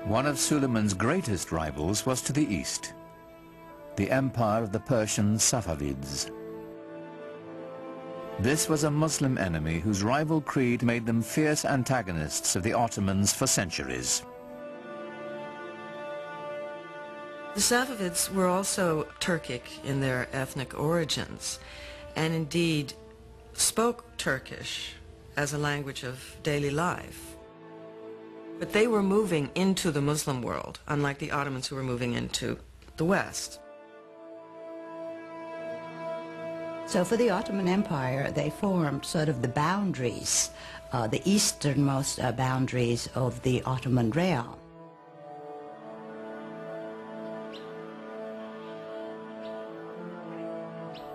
One of Suleiman's greatest rivals was to the east, the empire of the Persian Safavids. This was a Muslim enemy whose rival creed made them fierce antagonists of the Ottomans for centuries. The Safavids were also Turkic in their ethnic origins, and indeed spoke Turkish as a language of daily life. But they were moving into the Muslim world, unlike the Ottomans who were moving into the West. So for the Ottoman Empire, they formed sort of the boundaries, the easternmost boundaries of the Ottoman realm.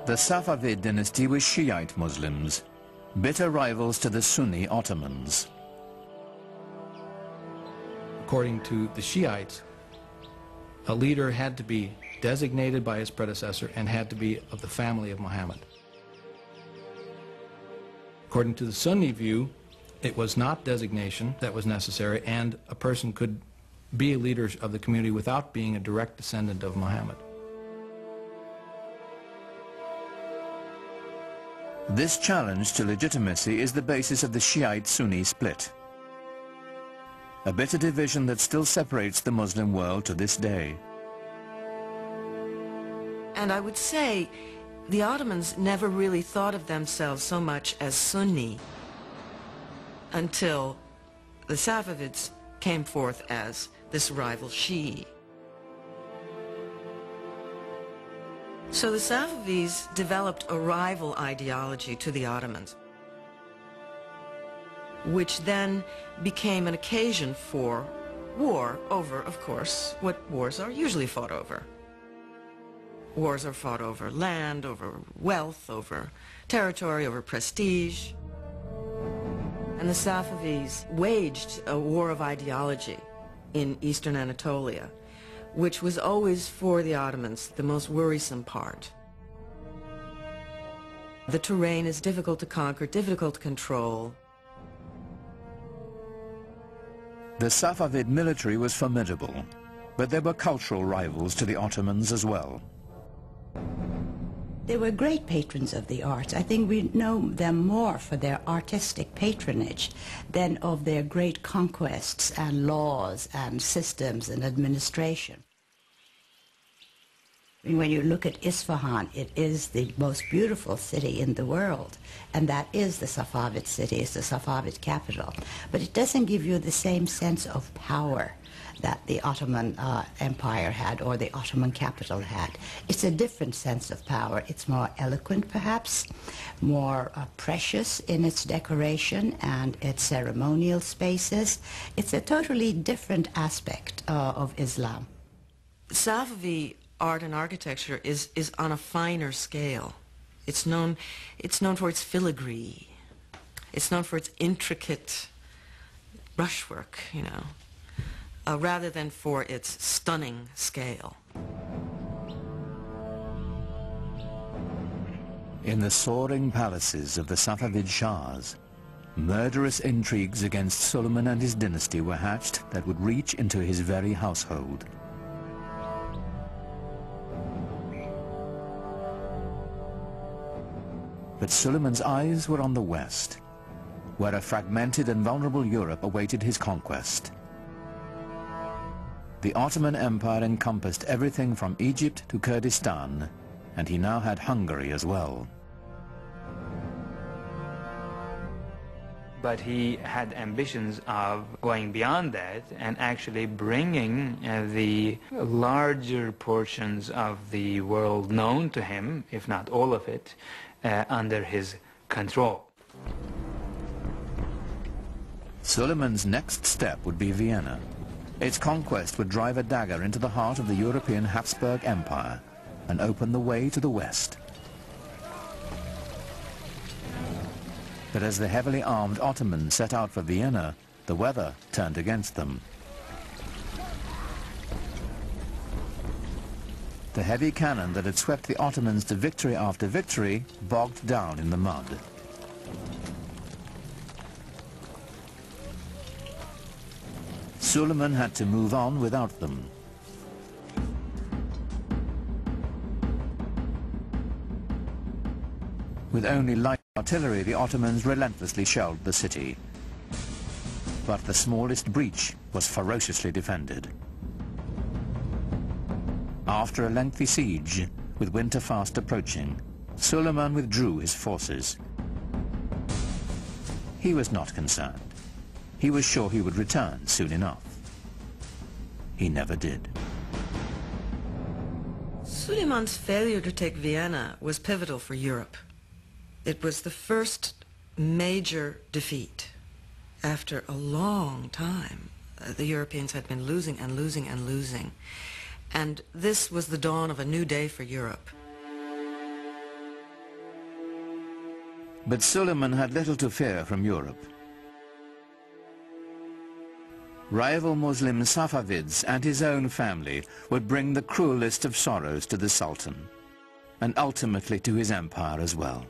The Safavid dynasty was Shiite Muslims, bitter rivals to the Sunni Ottomans. According to the Shiites, a leader had to be designated by his predecessor and had to be of the family of Muhammad. According to the Sunni view, it was not designation that was necessary, and a person could be a leader of the community without being a direct descendant of Muhammad. This challenge to legitimacy is the basis of the Shiite-Sunni split, a bitter division that still separates the Muslim world to this day. And I would say the Ottomans never really thought of themselves so much as Sunni until the Safavids came forth as this rival Shi'i. So the Safavids developed a rival ideology to the Ottomans, which then became an occasion for war over, of course, what wars are usually fought over. Wars are fought over land, over wealth, over territory, over prestige. And the Safavids waged a war of ideology in eastern Anatolia, which was always for the Ottomans the most worrisome part. The terrain is difficult to conquer, difficult to control. The Safavid military was formidable, but there were cultural rivals to the Ottomans as well. They were great patrons of the arts. I think we know them more for their artistic patronage than of their great conquests and laws and systems and administration. When you look at Isfahan, it is the most beautiful city in the world, and that is the Safavid city, it's the Safavid capital. But it doesn't give you the same sense of power that the Ottoman Empire had, or the Ottoman capital had. It's a different sense of power. It's more eloquent, perhaps, more precious in its decoration and its ceremonial spaces. It's a totally different aspect of Islam. Safavi art and architecture is on a finer scale. It's known for its filigree. It's known for its intricate brushwork, you know, rather than for its stunning scale. In the soaring palaces of the Safavid Shahs, murderous intrigues against Suleiman and his dynasty were hatched that would reach into his very household. But Suleiman's eyes were on the west, where a fragmented and vulnerable Europe awaited his conquest. The Ottoman Empire encompassed everything from Egypt to Kurdistan, and he now had Hungary as well. But he had ambitions of going beyond that and actually bringing the larger portions of the world known to him, if not all of it, under his control. Suleiman's next step would be Vienna. Its conquest would drive a dagger into the heart of the European Habsburg Empire and open the way to the west. But as the heavily armed Ottomans set out for Vienna, the weather turned against them. The heavy cannon that had swept the Ottomans to victory after victory bogged down in the mud. Suleiman had to move on without them. With only light artillery, the Ottomans relentlessly shelled the city. But the smallest breach was ferociously defended. After a lengthy siege, with winter fast approaching, Suleiman withdrew his forces. He was not concerned. He was sure he would return soon enough. He never did. Suleiman's failure to take Vienna was pivotal for Europe. It was the first major defeat. After a long time, the Europeans had been losing and losing and losing. And this was the dawn of a new day for Europe. But Suleiman had little to fear from Europe. Rival Muslim Safavids and his own family would bring the cruelest of sorrows to the Sultan, and ultimately to his empire as well.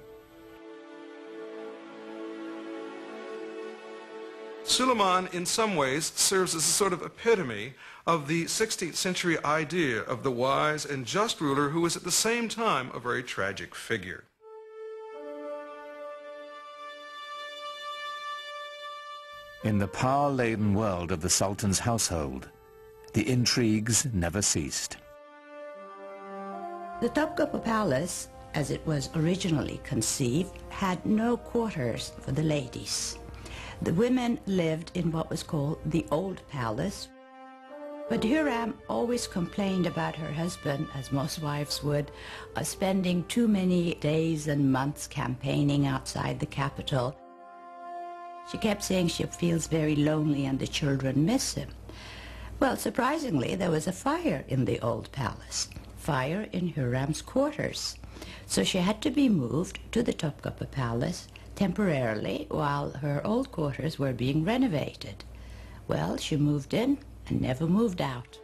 Suleiman, in some ways, serves as a sort of epitome of the 16th century idea of the wise and just ruler who was at the same time a very tragic figure. In the power-laden world of the Sultan's household, the intrigues never ceased. The Topkapi Palace, as it was originally conceived, had no quarters for the ladies. The women lived in what was called the Old Palace. But Hürrem always complained about her husband, as most wives would, spending too many days and months campaigning outside the capital. She kept saying she feels very lonely and the children miss him. Well, surprisingly, there was a fire in the Old Palace, fire in Hürrem's quarters. So she had to be moved to the Topkapi Palace temporarily while her old quarters were being renovated. Well, she moved in and never moved out.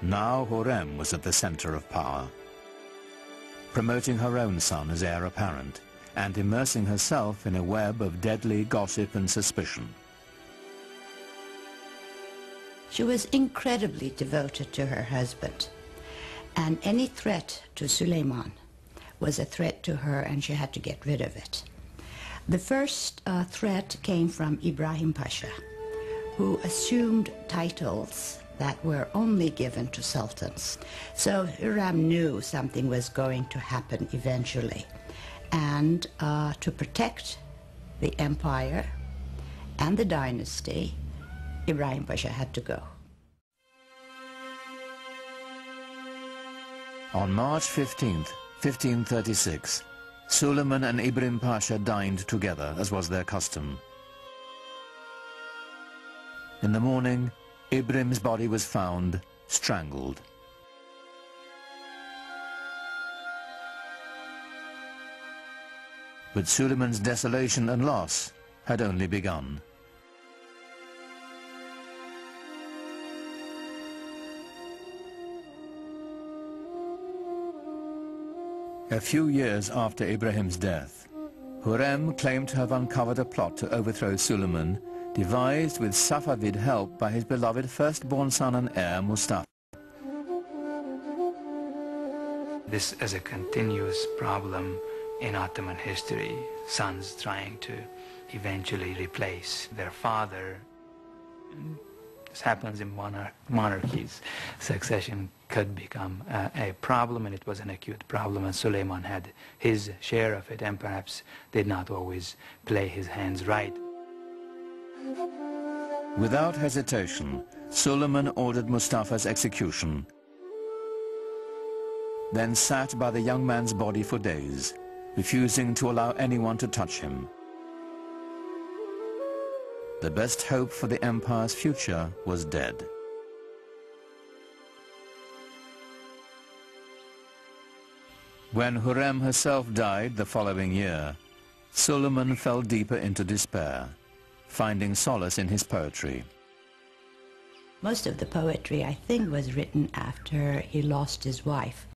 Now Hürrem was at the center of power, promoting her own son as heir apparent and immersing herself in a web of deadly gossip and suspicion. She was incredibly devoted to her husband, and any threat to Suleiman was a threat to her, and she had to get rid of it. The first threat came from Ibrahim Pasha, who assumed titles that were only given to sultans. So Hürrem knew something was going to happen eventually. And to protect the empire and the dynasty, Ibrahim Pasha had to go. On March 15th, 1536, Suleiman and Ibrahim Pasha dined together, as was their custom. In the morning, Ibrahim's body was found strangled. But Suleiman's desolation and loss had only begun. A few years after Ibrahim's death, Hürrem claimed to have uncovered a plot to overthrow Suleiman, devised with Safavid help by his beloved firstborn son and heir, Mustafa. This is a continuous problem in Ottoman history, sons trying to eventually replace their father. This happens in monarchies. Succession could become a problem, and it was an acute problem, and Suleiman had his share of it and perhaps did not always play his hands right. Without hesitation, Suleiman ordered Mustafa's execution, then sat by the young man's body for days, refusing to allow anyone to touch him. The best hope for the empire's future was dead. When Hürrem herself died the following year, Suleiman fell deeper into despair, finding solace in his poetry. Most of the poetry, I think, was written after he lost his wife.